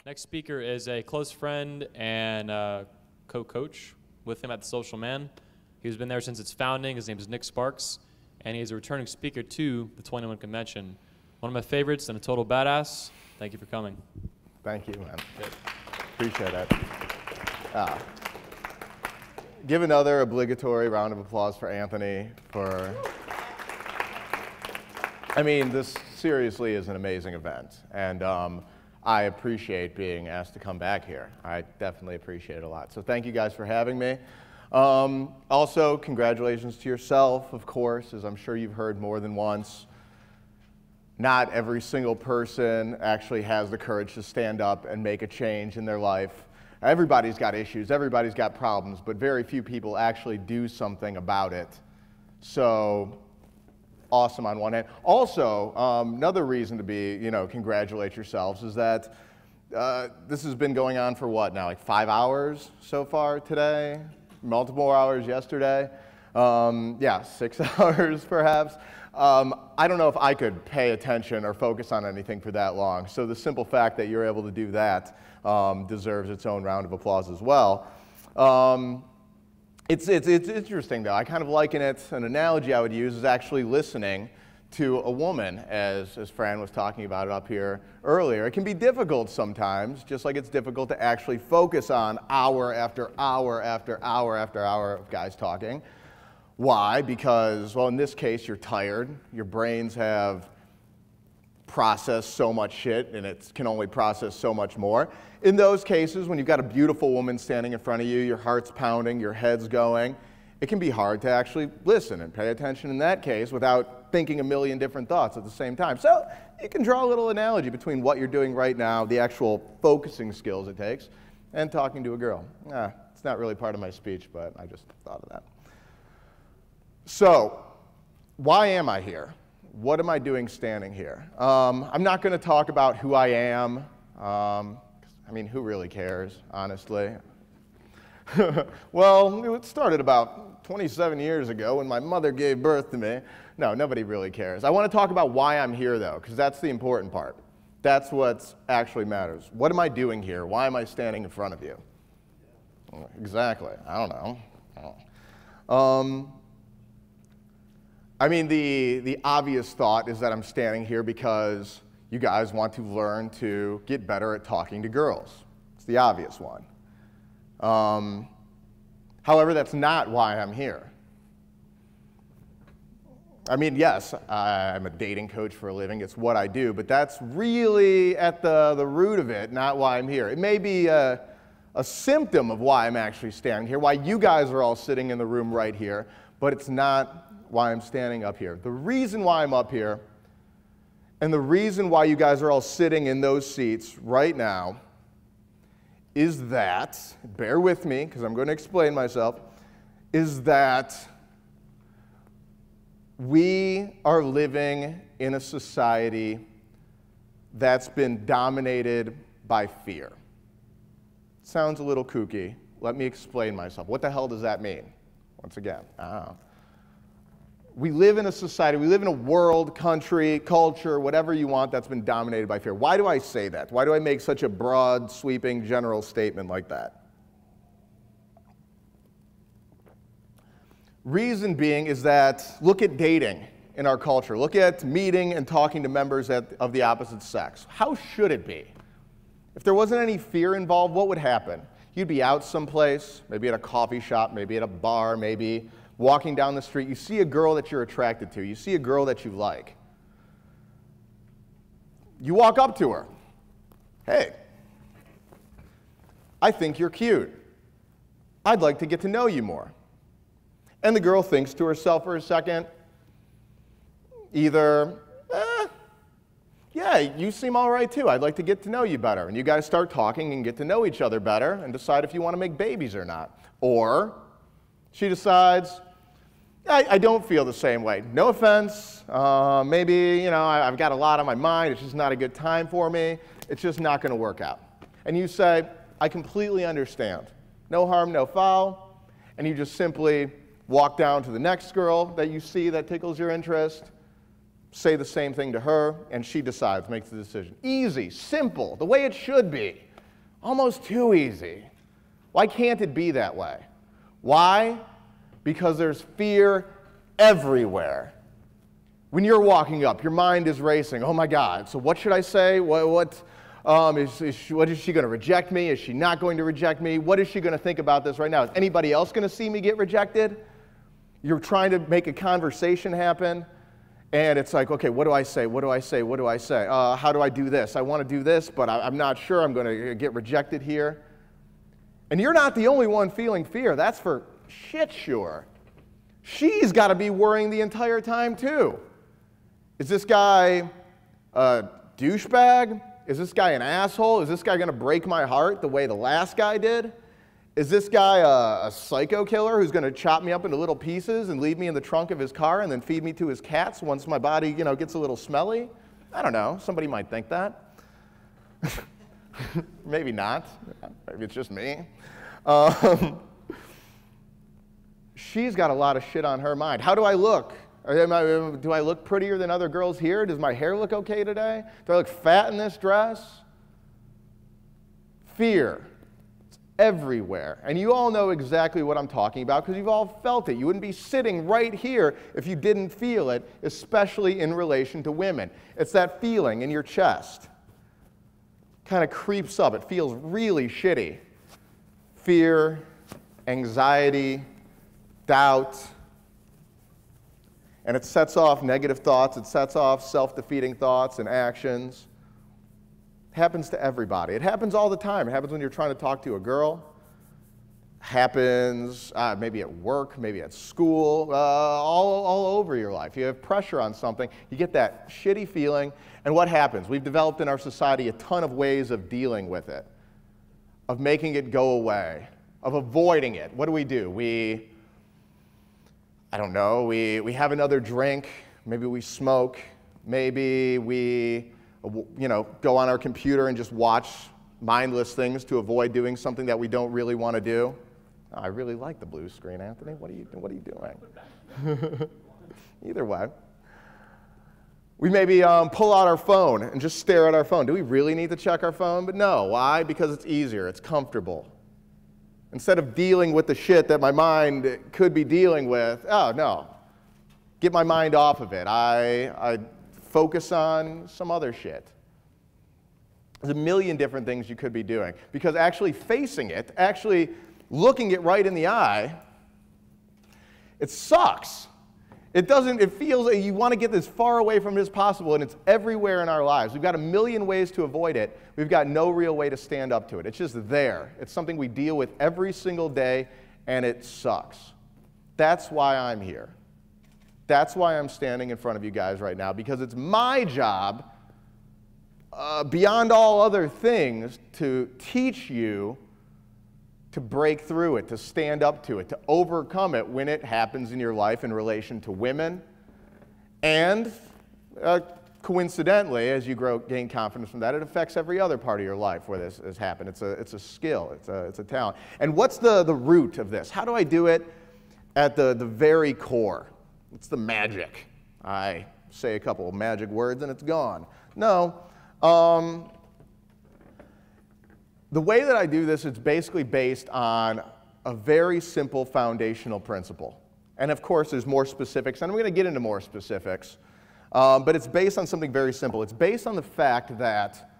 Next speaker is a close friend and co-coach with him at the Social Man. He's been there since its founding. His name is Nick Sparks, and he is a returning speaker to the 21 convention. One of my favorites and a total badass. Thank you for coming. Thank you, man. Good. Appreciate it. Give another obligatory round of applause for Anthony for, I mean, this seriously is an amazing event, and I appreciate being asked to come back here. I definitely appreciate it a lot. So thank you guys for having me. Also, congratulations to yourself, of course, as I'm sure you've heard more than once. Not every single person actually has the courage to stand up and make a change in their life. Everybody's got issues, everybody's got problems, but very few people actually do something about it. So, awesome on one hand. Also, another reason to be, congratulate yourselves is that this has been going on for what now, like 5 hours so far today? Multiple hours yesterday? Yeah, 6 hours perhaps. I don't know if I could pay attention or focus on anything for that long. So the simple fact that you're able to do that deserves its own round of applause as well. It's interesting though. I kind of liken it, an analogy I would use is actually listening to a woman, as Fran was talking about it up here earlier. It can be difficult sometimes, just like it's difficult to actually focus on hour after hour after hour after hour of guys talking. Why? Because, well, in this case, you're tired. Your brains have processed so much shit, and it can only process so much more. In those cases, when you've got a beautiful woman standing in front of you, your heart's pounding, your head's going, it can be hard to actually listen and pay attention in that case without thinking a million different thoughts at the same time. So you can draw a little analogy between what you're doing right now, the actual focusing skills it takes, and talking to a girl. It's not really part of my speech, but I just thought of that. So, why am I here? What am I doing standing here? I'm not going to talk about who I am. I mean, who really cares, honestly? Well, it started about 27 years ago when my mother gave birth to me. No, nobody really cares. I want to talk about why I'm here, though, because that's the important part. That's what actually matters. What am I doing here? Why am I standing in front of you? Exactly. I don't know. I mean, the obvious thought is that I'm standing here because you guys want to learn to get better at talking to girls. It's the obvious one. However, that's not why I'm here. I mean, yes, I'm a dating coach for a living. It's what I do, but that's really at the root of it, not why I'm here. It may be a symptom of why I'm actually standing here, why you guys are all sitting in the room right here, but it's not why I'm standing up here. The reason why I'm up here, and the reason why you guys are all sitting in those seats right now, is that, bear with me because I'm going to explain myself, is that we are living in a society that's been dominated by fear. Sounds a little kooky. Let me explain myself. What the hell does that mean? Once again, we live in a society, we live in a world, country, culture, whatever you want, that's been dominated by fear. Why do I say that? Why do I make such a broad, sweeping, general statement like that? Reason being is that, look at dating in our culture. Look at meeting and talking to members of the opposite sex. How should it be? If there wasn't any fear involved, what would happen? You'd be out someplace, maybe at a coffee shop, maybe at a bar, maybe walking down the street, you see a girl that you're attracted to, you see a girl that you like. You walk up to her. Hey, I think you're cute. I'd like to get to know you more. And the girl thinks to herself for a second, either, yeah, you seem all right too. I'd like to get to know you better. And you guys start talking and get to know each other better and decide if you want to make babies or not. Or she decides, I don't feel the same way. No offense. Maybe, I've got a lot on my mind. It's just not a good time for me. It's just not going to work out. And you say, I completely understand. No harm, no foul. And you just simply walk down to the next girl that you see that tickles your interest, say the same thing to her, and she decides, makes the decision. Easy, simple, the way it should be. Almost too easy. Why can't it be that way? Why? Because there's fear everywhere. When you're walking up, your mind is racing. Oh my God, so what should I say? Is she going to reject me? Is she not going to reject me? What is she going to think about this right now? Is anybody else going to see me get rejected? You're trying to make a conversation happen, and it's like, okay, what do I say? What do I say? What do I say? How do I do this? I want to do this, but I'm not sure I'm going to get rejected here. And you're not the only one feeling fear. That's for shit sure. She's got to be worrying the entire time, too. Is this guy a douchebag? Is this guy an asshole? Is this guy going to break my heart the way the last guy did? Is this guy a psycho killer who's going to chop me up into little pieces and leave me in the trunk of his car and then feed me to his cats once my body, gets a little smelly? I don't know. Somebody might think that. Maybe not. Maybe it's just me. She's got a lot of shit on her mind. How do I look? Do I look prettier than other girls here? Does my hair look okay today? Do I look fat in this dress? Fear. It's everywhere. And you all know exactly what I'm talking about because you've all felt it. You wouldn't be sitting right here if you didn't feel it, especially in relation to women. It's that feeling in your chest. Kind of creeps up. It feels really shitty. Fear, anxiety, doubt. And it sets off negative thoughts. It sets off self-defeating thoughts and actions. It happens to everybody. It happens all the time. It happens when you're trying to talk to a girl. It happens maybe at work, maybe at school, all over your life. You have pressure on something. You get that shitty feeling. And what happens? We've developed in our society a ton of ways of dealing with it, of making it go away, of avoiding it. What do? I don't know, we have another drink, maybe we smoke, maybe we go on our computer and just watch mindless things to avoid doing something that we don't really want to do. Oh, I really like the blue screen, Anthony. What are you doing? Either way. We maybe pull out our phone and just stare at our phone. Do we really need to check our phone? But no. Why? Because it's easier. It's comfortable. Instead of dealing with the shit that my mind could be dealing with, oh, no. Get my mind off of it. I focus on some other shit. There's a million different things you could be doing. Because actually facing it, actually looking it right in the eye, it sucks. It feels like you want to get as far away from it as possible, and it's everywhere in our lives. We've got a million ways to avoid it. We've got no real way to stand up to it. It's just there. It's something we deal with every single day, and it sucks. That's why I'm here. That's why I'm standing in front of you guys right now, because it's my job, beyond all other things, to teach you to break through it, to stand up to it, to overcome it when it happens in your life in relation to women. And coincidentally, as you gain confidence from that, it affects every other part of your life where this has happened. It's a skill. It's a talent. And what's the root of this? How do I do it at the very core? It's the magic. I say a couple of magic words and it's gone. No. The way that I do this is basically based on a very simple foundational principle. And of course, there's more specifics, and I'm going to get into more specifics. But it's based on something very simple. It's based on the fact that